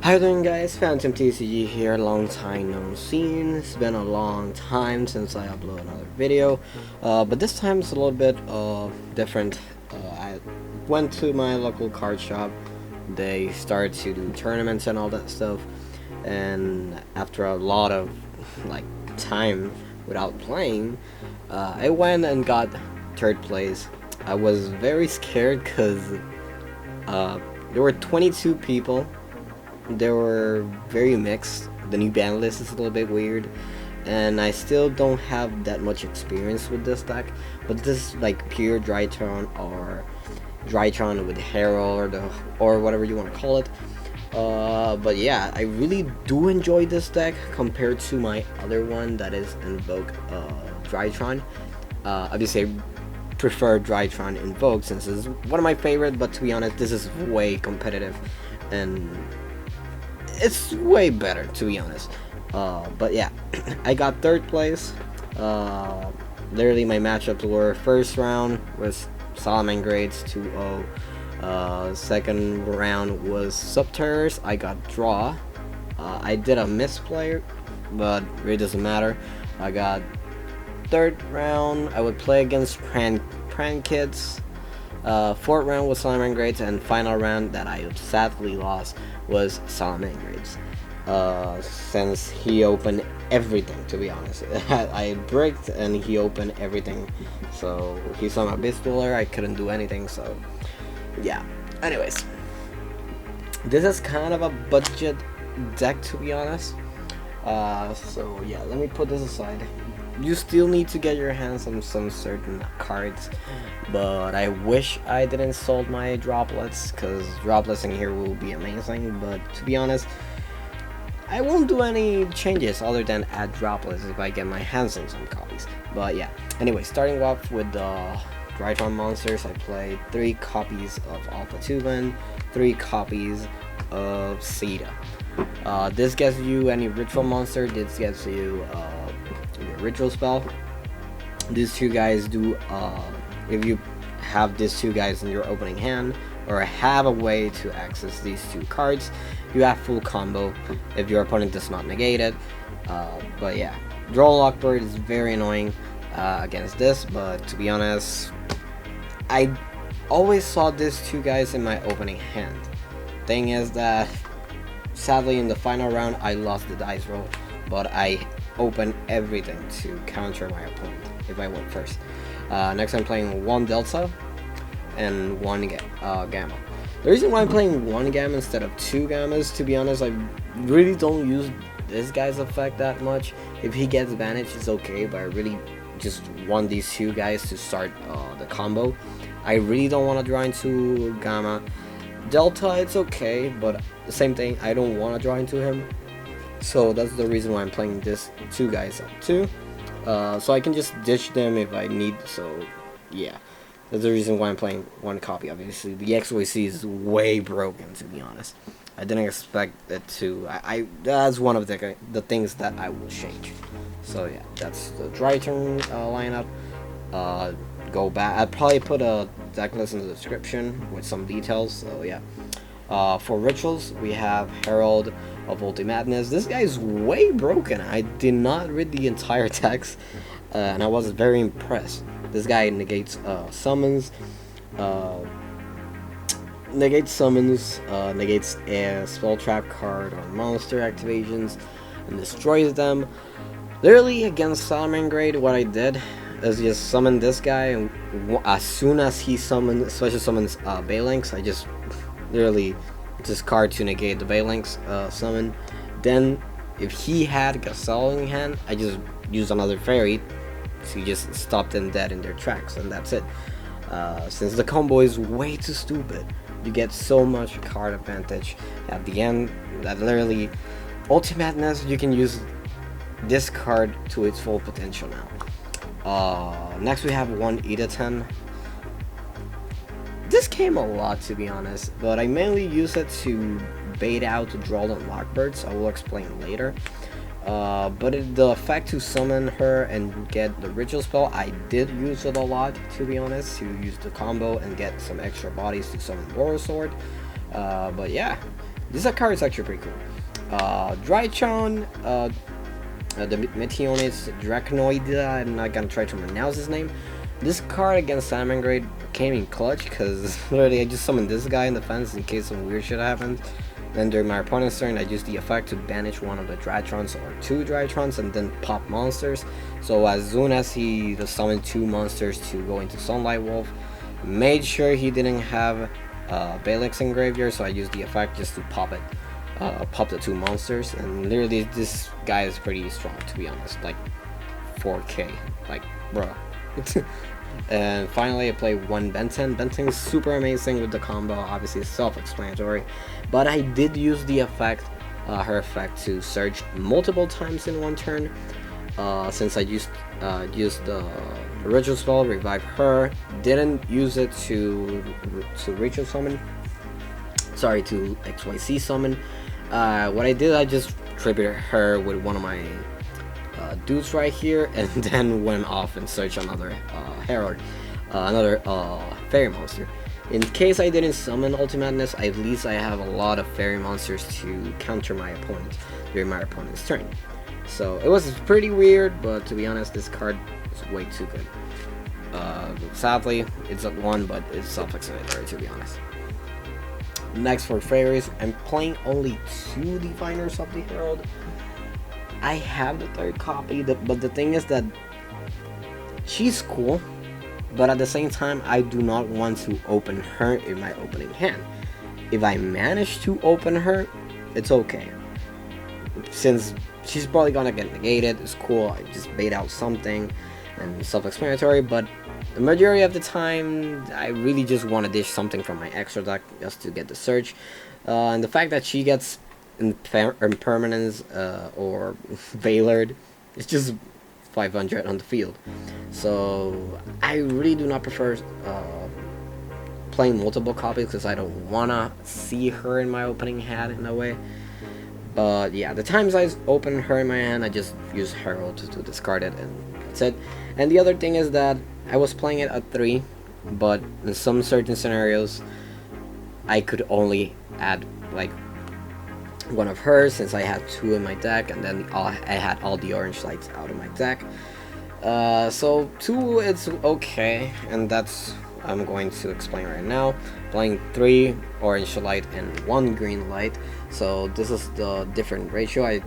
How you doing, guys? Phantom TCG here, long time no seen. It's been a long time since I uploaded another video, but this time it's a little bit different. I went to my local card shop. They started to do tournaments and all that stuff, and after a lot of time without playing, I went and got third place. I was very scared because there were 22 people. They were very mixed. The new ban list is a little bit weird, and I still don't have that much experience with this deck. But this is like pure Drytron or Drytron with herald or whatever you want to call it. But yeah, I really do enjoy this deck compared to my other one that is Invoke Drytron. Obviously, I prefer Drytron Invoke since it's one of my favorite. But to be honest, this is way competitive and it's way better, to be honest. But yeah, I got third place. Literally my matchups were first round was Salamangreats 2-0. Second round was Subterrors. I got draw. I did a misplay, but it really doesn't matter. I got third round. I would play against Pran Kids. Fourth round was Salamangreats, and final round that I sadly lost was Salamangreats. Since he opened everything, to be honest. I bricked and he opened everything. So he saw my Beastbuller, I couldn't do anything, so yeah. Anyways, this is kind of a budget deck, to be honest. So yeah, let me put this aside. You still need to get your hands on some certain cards, but I wish I didn't sold my droplets, because droplets in here will be amazing. But to be honest, I won't do any changes other than add droplets if I get my hands on some copies. But yeah, anyway, starting off with the Drytron monsters, I played 3 copies of Alpha Tuban, 3 copies of Zeta. This gets you any ritual monster. This gets you your ritual spell. These two guys do, if you have these two guys in your opening hand or have a way to access these 2 cards, you have full combo if your opponent does not negate it. But yeah, draw Lockbird is very annoying against this, but to be honest, I always saw these 2 guys in my opening hand. Thing is that sadly in the final round I lost the dice roll, but I opened everything to counter my opponent if I went first. Next I'm playing 1 Delta and 1 Gamma. The reason why I'm playing 1 Gamma instead of 2 Gammas, to be honest, I really don't use this guy's effect that much. If he gets advantage, it's okay, but I really just want these 2 guys to start the combo. I really don't want to draw into Gamma. Delta, it's okay, but the same thing, I don't want to draw into him. So that's the reason why I'm playing this 2 guys up too. So I can just ditch them if I need. So yeah, that's the reason why I'm playing 1 copy. Obviously, the XYZ is way broken, to be honest. I didn't expect it to. That's one of the things that I will change. So yeah, that's the Drytron lineup. Go back. I'd probably put a deck list in the description with some details. So yeah. For rituals, we have Herald of Ultimadness. This guy is way broken. I did not read the entire text, and I was very impressed. This guy negates summons, negates a spell trap card or monster activations, and destroys them. Literally against Salamangreat, what I did is just summon this guy, and as soon as he special summons Balinks, I just literally discard to negate the Balinks summon. Then if he had Gasol in hand, I just used another fairy to just stop them dead in their tracks, and that's it. Since the combo is way too stupid, you get so much card advantage at the end that literally ultimadness, you can use this card to its full potential now. Next we have 1 idaten. This came a lot, to be honest, but I mainly use it to bait out Droll and Lockbirds. I will explain later. But the effect to summon her and get the ritual spell, I did use it a lot, to be honest, to use the combo and get some extra bodies to summon borrelswords. But yeah, this card is actually pretty cool. Drytron, the Meteonis Draconoida, I'm not gonna try to pronounce his name. This card against Salmon Grade came in clutch because literally I just summoned this guy in the fence in case some weird shit happens. Then during my opponent's turn, I used the effect to banish one of the Drytrons or 2 Drytrons and then pop monsters. So as soon as he summoned 2 monsters to go into Sunlight Wolf, made sure he didn't have Balix in graveyard, so I used the effect just to pop it. Pop the 2 monsters, and literally this guy is pretty strong, to be honest, like 4k, like bruh. And finally I play 1 benten. Benten is super amazing with the combo, obviously it's self-explanatory, but I did use the effect, her effect, to search multiple times in one turn, since I used the ritual spell, revive her, didn't use it to ritual summon, sorry, to XYZ summon. What I did, I just tributed her with one of my dudes right here, and then went off and searched another herald, another fairy monster. In case I didn't summon ultimadness, at least I have a lot of fairy monsters to counter my opponent during my opponent's turn. So it was pretty weird, but to be honest, this card is way too good. Sadly, it's at 1, but it's self-explanatory, to be honest. Next for fairies, I'm playing only 2 diviners of the herald. I have the 3rd copy, but the thing is that she's cool, but at the same time I do not want to open her in my opening hand. If I manage to open her, it's okay, since she's probably gonna get negated. It's cool, I just bait out something and self-explanatory, but the majority of the time I really just want to dish something from my extra deck just to get the search, and the fact that she gets impermanence or Veilered, it's just 500 on the field. So I really do not prefer playing multiple copies because I don't wanna see her in my opening hand in a way. But yeah, the times I open her in my hand, I just use Herald to discard it, and that's it. And the other thing is that I was playing it at 3, but in some certain scenarios I could only add like one of hers, since I had 2 in my deck, and then I had all the orange lights out of my deck. So 2, it's okay, and that's I'm going to explain right now. Playing 3 orange light and 1 green light, so this is the different ratio. I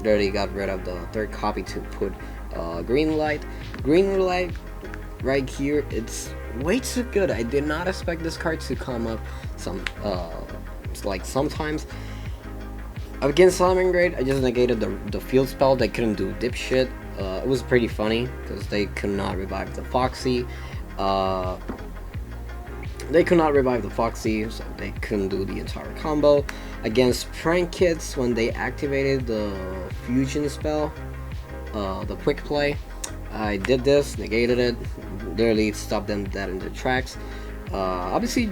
already got rid of the 3rd copy to put green light. Green light right here, it's way too good. I did not expect this card to come up sometimes. Against Salmon Grade, I just negated the field spell. They couldn't do dipshit. It was pretty funny because they could not revive the Foxy. They could not revive the Foxy, so they couldn't do the entire combo. Against Prank Kids, when they activated the fusion spell, the quick play, I did this, negated it, literally stopped them dead in their tracks. Obviously,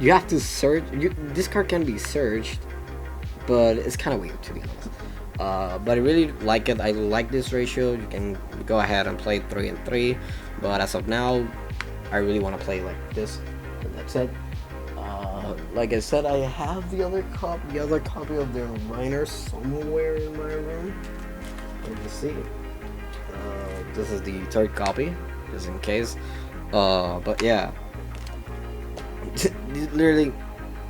you have to search. This card can be searched, but it's kind of weird, to be honest. But I really like it. I like this ratio. You can go ahead and play 3 and 3, but as of now, I really want to play like this, and that's it. Like I said, I have the other copy of their minor somewhere in my room. Let me see. This is the 3rd copy, just in case. But yeah, literally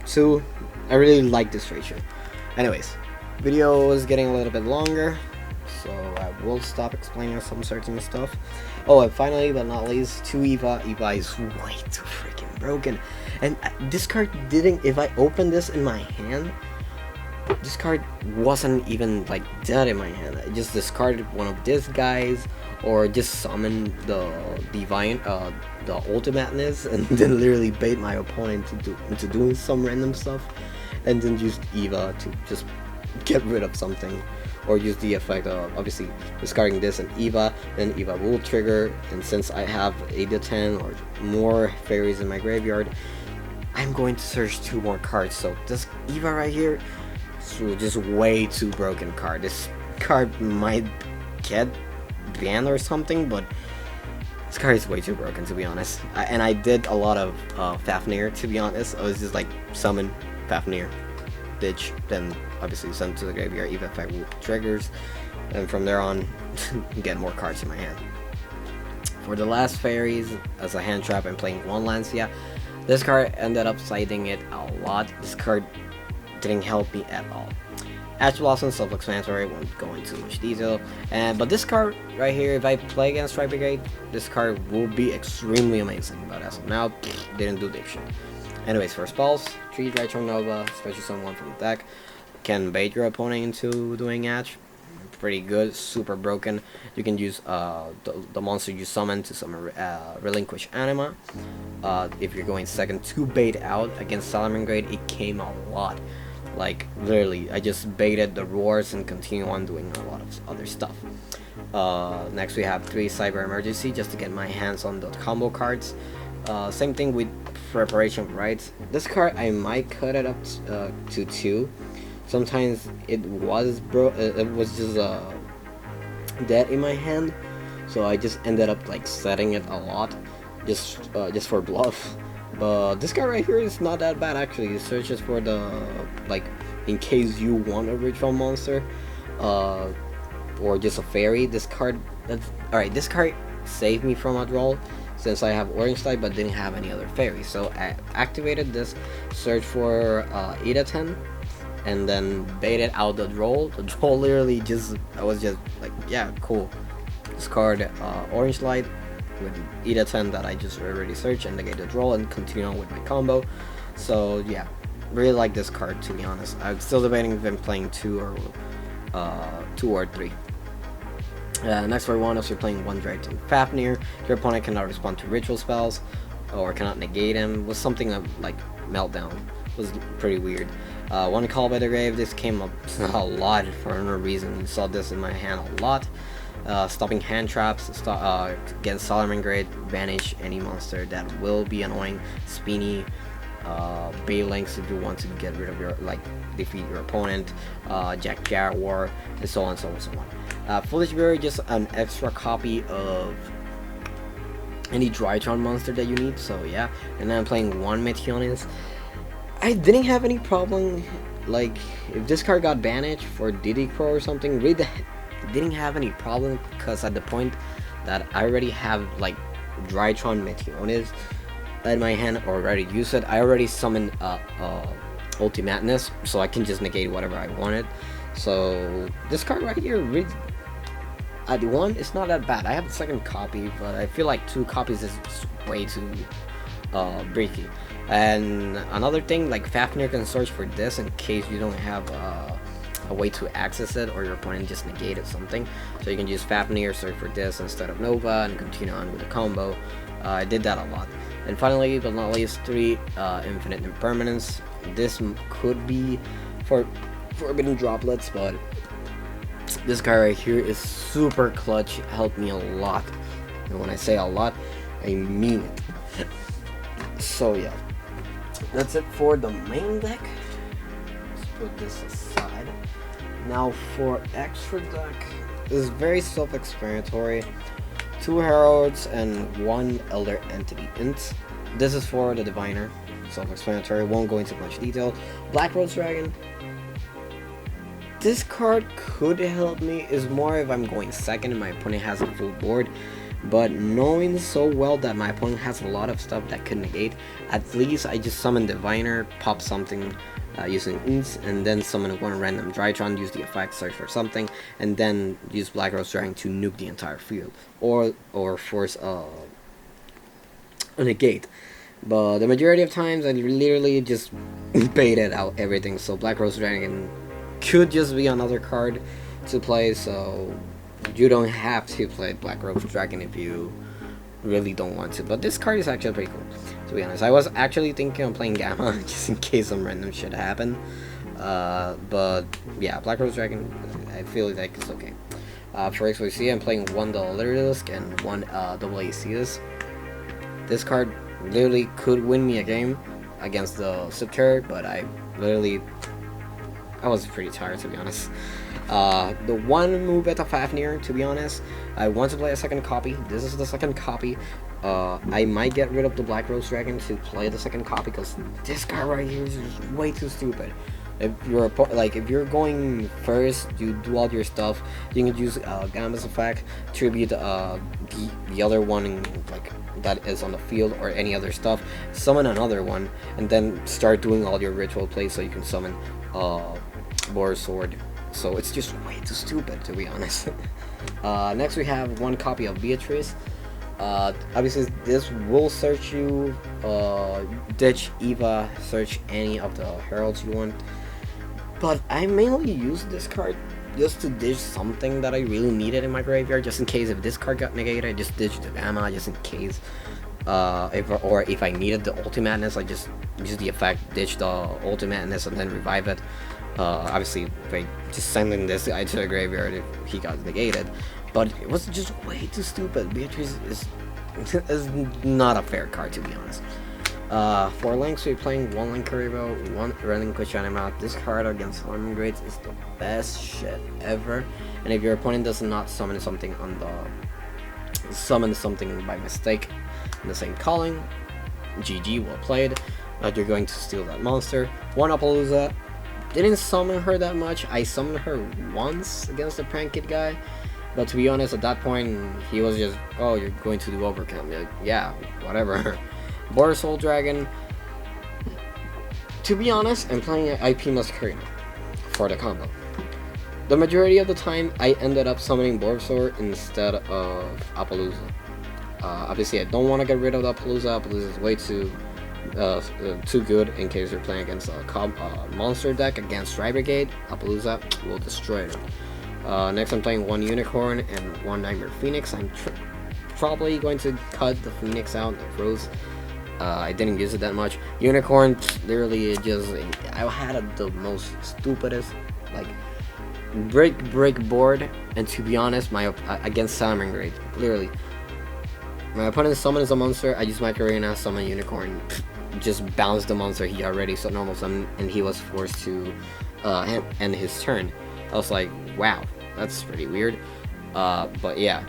2. I really like this ratio. Anyways, video is getting a little bit longer, so I will stop explaining some certain stuff. Oh, and finally but not least, 2 Eva. Eva is way too freaking broken, and this card didn't. If I opened this in my hand, this card wasn't even like dead in my hand. I just discarded one of these guys, or just summoned the divine, the ultimadness, and then literally bait my opponent into doing some random stuff, and then used Eva to just get rid of something, or use the effect of obviously discarding this and Eva. Then Eva will trigger, and since I have idaten or more fairies in my graveyard, I'm going to search 2 more cards. So this Eva right here is just way too broken card. This card might get banned or something, but this card is way too broken, to be honest. And I did a lot of Fafnir, to be honest. I was just like, summon Fafnir, ditch, then obviously send to the graveyard if effect triggers, and from there on get more cards in my hand. For the last fairies, as a hand trap, I'm playing one Lancia. This card ended up siding it a lot. This card didn't help me at all. Ash Blossom, self-explanatory, won't go into too much detail. But this card right here, if I play against Stripe Brigade, this card will be extremely amazing. But as of now, didn't do dick shit. Anyways, for spells, 3 Drytron Nova, special summon 1 from the deck. Can bait your opponent into doing Ash. Pretty good, super broken. You can use the monster you summon to summon relinquished anima. If you're going second to bait out against Salamangreat, it came a lot. Like literally, I just baited the roars and continue on doing a lot of other stuff. Next we have 3 Cyber Emergency just to get my hands on the combo cards. Same thing with Preparation of Rites. This card I might cut it up to 2. Sometimes it was just dead in my hand, so I just ended up like setting it a lot, just for bluff. But this card right here is not that bad actually. It searches for the like in case you want a ritual monster, or just a fairy. This card, alright. This card saved me from a draw since I have orange light but didn't have any other fairies. So I activated this, search for idaten, and then baited out the draw. The draw literally I was just like, yeah, cool. Discard orange light with idaten that I just already searched and negate the draw and continue on with my combo. So yeah, really like this card, to be honest. I'm still debating if I'm playing 2 or 3. Next for 1, if you're playing 1 Drytron Fafnir, your opponent cannot respond to ritual spells or cannot negate them. Was something like Meltdown. Was pretty weird. 1 Call by the Grave. This came up a lot for no reason. You saw this in my hand a lot. Stopping hand traps against Salamangreat. Banish any monster that will be annoying. Spiny. Balinks if you want to get rid of your, like, defeat your opponent. Jack Jaguar, and so on and so on and so on. Foolish Berry, just an extra copy of any Drytron monster that you need. So yeah, and then I'm playing 1 Meteonis. I didn't have any problem, like, if this card got banished for Diddy Crow or something, really didn't have any problem, because at the point that I already have, like, Drytron Meteonis in my hand, or already used it, I already summoned ultimadness, so I can just negate whatever I wanted. So this card right here, really, at 1, it's not that bad. I have a second copy, but I feel like 2 copies is way too breaky. And another thing, like, Fafnir can search for this in case you don't have a way to access it, or your opponent just negated something. So you can use Fafnir, search for this instead of Nova, and continue on with the combo. I did that a lot. And finally, but not least, 3 Infinite Impermanence. This could be for forbidden dropletts, but this guy right here is super clutch. It helped me a lot, and when I say a lot, I mean it. So yeah, that's it for the main deck. Let's put this aside. Now for extra deck, this is very self-explanatory. 2 heralds and 1 elder entity int. This is for the diviner, self-explanatory, won't go into much detail. Black Rose Dragon. This card could help me, is more if I'm going second and my opponent has a full board, but knowing so well that my opponent has a lot of stuff that could negate, at least I just summon diviner, pop something using ints, and then summon 1 random Drytron, use the effect, search for something, and then use Black Rose Dragon to nuke the entire field, or force a negate. But the majority of times I literally just baited out everything, so Black Rose Dragon could just be another card to play, so you don't have to play Black Rose Dragon if you really don't want to. But this card is actually pretty cool, to be honest. I was actually thinking of playing Gamma just in case some random shit happened, but yeah, Black Rose Dragon, I feel like it's okay. For XYZ, I'm playing 1 Delirious and 1 double Aces. This card literally could win me a game against the Subterror, but I was pretty tired, to be honest. The 1 move at the Fafnir, to be honest, I want to play a second copy. This is the second copy. I might get rid of the Black Rose Dragon to play the second copy, because this guy right here is just way too stupid. If you're if you're going first, you do all your stuff. You can use Gambit's effect, tribute the other one like that is on the field or any other stuff. Summon another one, and then start doing all your ritual plays so you can summon borrelswords. So it's just way too stupid, to be honest. Next we have one copy of Beatris. Obviously this will search you, ditch Eva, search any of the heralds you want. But I mainly use this card just to ditch something that I really needed in my graveyard, just in case if this card got negated, I just ditch the anima, just in case. If I needed the ultimadness, I just use the effect, ditch the ultimadness, and then revive it. Obviously, by just sending this guy to the graveyard if he got negated. But it was just way too stupid. Beatris is not a fair card, to be honest. For links, we're playing one linkuriboh, one relinquised anima. This card against Tournement grades is the best shit ever. And if your opponent does not summon something by mistake in the same calling, GG, well played. You're going to steal that monster. One apollusa. Didn't summon her that much. I summoned her once against the prank kid guy. But to be honest, at that point, he was just, oh, you're going to do overkill. Like, yeah, whatever. Borrelswords Dragon. To be honest, I'm playing IP Masquerina for the combo. The majority of the time, I ended up summoning Borrelswords instead of Apollusa. Obviously, I don't want to get rid of the Apollusa. Apollusa is way too good in case you're playing against a monster deck against Rite Brigade. Apollusa will destroy them. Next, I'm playing one unicorn and one nightmare phoenix. I'm probably going to cut the phoenix out, the rose. I didn't use it that much. Unicorn, literally, I had the most stupidest, like, brick board, and to be honest, against Salamangreat, literally, my opponent summons a monster, I use my Karina, summon unicorn, just bounce the monster he already so normal summon, and he was forced to end his turn. I was like, wow, that's pretty weird. But yeah,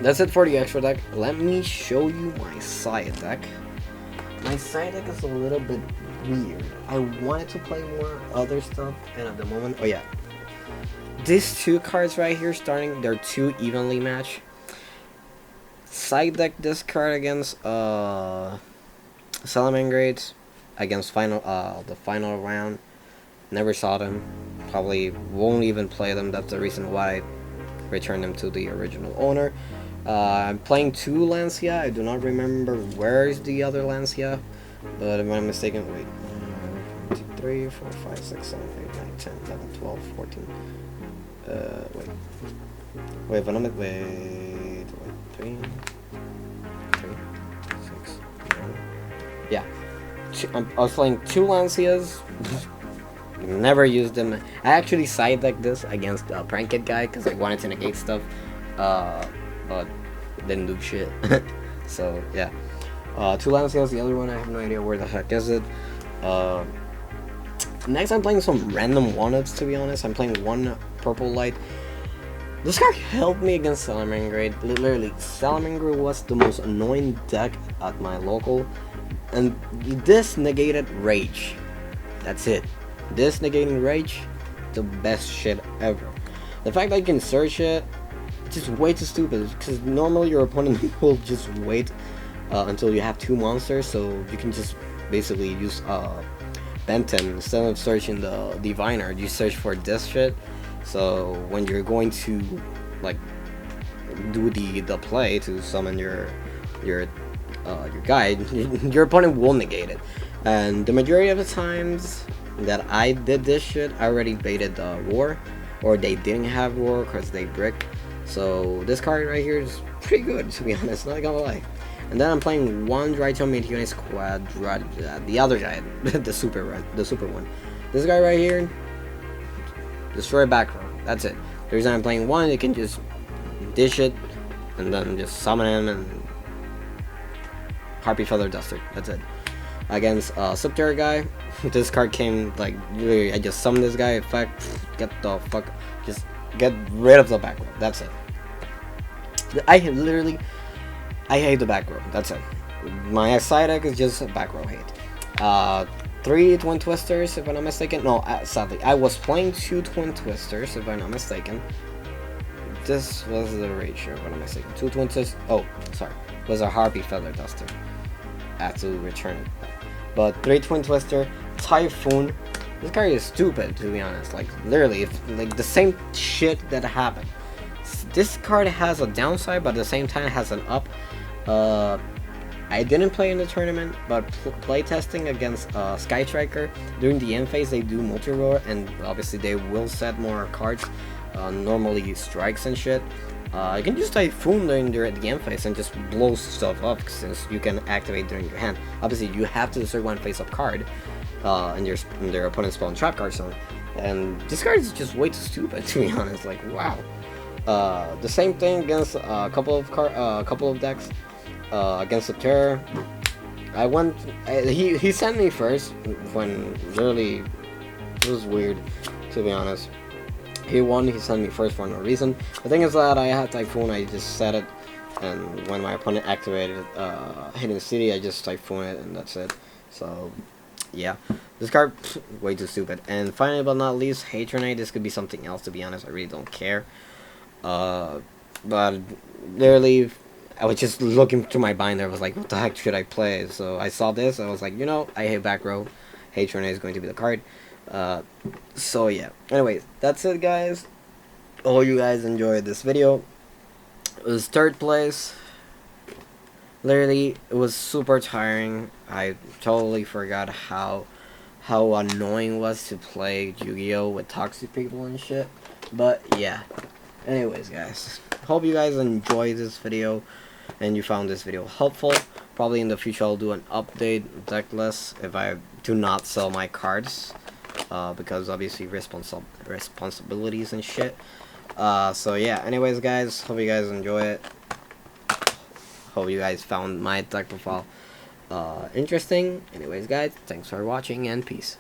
that's it for the extra deck. Let me show you my side deck. My side deck is a little bit weird. I wanted to play more other stuff, and at the moment, oh yeah, these two cards right here starting, they're too evenly matched. Side deck this card against Salamangreat, against the final round. Never saw them. Probably won't even play them. That's the reason why I returned them to the original owner. I'm playing two Lancia. I do not remember where is the other Lancia, but if I'm mistaken, wait. 1, 2, 3, 4, 5, 6, 7, 8, 9, 10, 11, 12, 14. Wait, but I'm at, wait, 3, 6, 9. Yeah. I was playing two Lancias. Never used them. I actually side decked this against a prank kid guy because I wanted to negate stuff, but didn't do shit. So yeah, two Lancias. The other one, I have no idea where the heck is it. Next, I'm playing some random one-ups. To be honest, I'm playing one purple light. This card helped me against Salamangreat. Literally, Salamangreat was the most annoying deck at my local, and this negated Rage. That's it. This negating Rage, the best shit ever. The fact that you can search it, it's just way too stupid, because normally your opponent will just wait until you have two monsters, so you can just basically use benten instead of searching the diviner. You search for this shit, so when you're going to like do the play to summon your guide, your opponent will negate it. And the majority of the times that I did this shit, I already baited the war, or they didn't have war because they brick. So this card right here is pretty good, to be honest, not gonna lie. And then I'm playing one Drytron Meteorite Squad, the other guy, the super one. This guy right here, destroy back row. That's it. The reason I'm playing one, you can just dish it, and then just summon him and Harpy Feather Duster. That's it. Against Subterra guy, this card came like literally, I just summoned this guy. Effect, get the fuck, just get rid of the back row. That's it. I hate the back row. That's it. My side deck is just back row hate. 3 twin twisters, if I'm not mistaken. No, sadly, I was playing 2 twin twisters, if I'm not mistaken. This was the ratio, if I'm not mistaken. 2 twin twisters. Oh, sorry, it was a harpy feather duster. I had to return it. But 3 twin twister, typhoon. This card is stupid, to be honest. Like literally, like the same shit that happened. This card has a downside, but at the same time it has an up. I didn't play in the tournament, but playtesting against Sky Striker during the end phase, they do multi-roar, and obviously they will set more cards, normally strikes and shit. You can use Typhoon during the end phase and just blow stuff up, since you can activate during your hand. Obviously, you have to insert one face-up card, and their opponent's spell and trap card zone. And this card is just way too stupid, to be honest. Like, wow. The same thing against a couple of decks. Against the Terror, he sent me first when literally it was weird, to be honest. He sent me first for no reason. The thing is that I had Typhoon, I just set it, and when my opponent activated Hidden City, I just Typhoon it, and that's it. So yeah, this card, way too stupid. And finally but not least, Hatronite. This could be something else, to be honest. I really don't care. But literally, I was just looking through my binder. I was like, what the heck should I play? So I saw this. I was like, you know, I hate back row. Hatronite is going to be the card. So yeah. Anyways, that's it, guys. Hope you guys enjoyed this video. It was 3rd place. Literally, it was super tiring. I totally forgot how annoying it was to play Yu-Gi-Oh with toxic people and shit. But yeah. Anyways, guys, hope you guys enjoyed this video and you found this video helpful. Probably in the future I'll do an update deck list if I do not sell my cards, because obviously responsibilities and shit. So yeah, anyways, guys, hope you guys enjoy it. Hope you guys found my deck profile interesting. Anyways, guys, thanks for watching and peace.